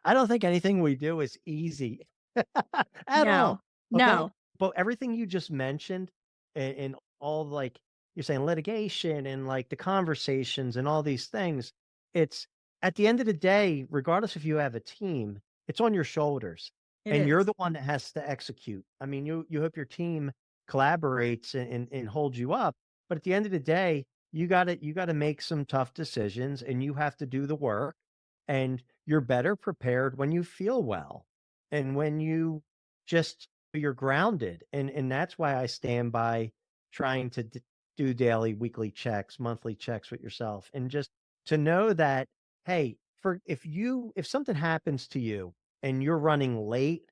S2: I don't think anything we do is easy at
S1: No,
S2: all. Okay.
S1: no,
S2: But everything you just mentioned and all like you're saying litigation and like the conversations and all these things, it's at the end of the day, regardless if you have a team, it's on your shoulders
S1: it
S2: and you're
S1: is.
S2: the one that has to execute. I mean, you hope your team collaborates and holds you up. But at the end of the day, you gotta make some tough decisions and you have to do the work and you're better prepared when you feel well and when you're grounded and that's why I stand by trying to do daily weekly checks monthly checks with yourself and just to know that hey for if something happens to you and you're running late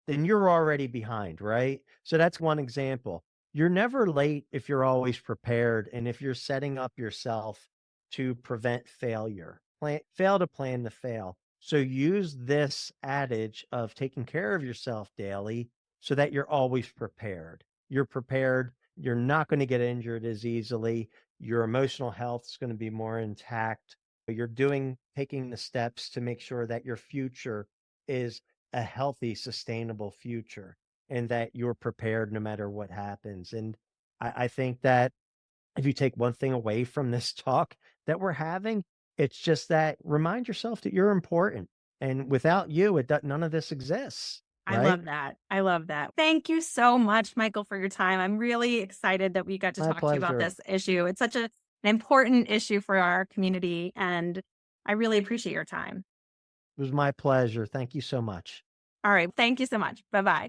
S2: then you're already behind, right? So that's one example. You're never late if you're always prepared and if you're setting up yourself to prevent failure. Fail to plan to fail. So use this adage of taking care of yourself daily so that you're always prepared. You're prepared. You're not going to get injured as easily. Your emotional health is going to be more intact. Taking the steps to make sure that your future is a healthy, sustainable future and that you're prepared no matter what happens. And I think that if you take one thing away from this talk that we're having, it's just that remind yourself that you're important. And without you, none of this exists,
S1: I
S2: right?
S1: love that. I love that. Thank you so much, Michael, for your time. I'm really excited that we got to
S2: My
S1: talk to you about
S2: pleasure.
S1: this issue. It's such an important issue for our community, and I really appreciate your time.
S2: was my pleasure. Thank you so much.
S1: All right. Thank you so much. Bye bye.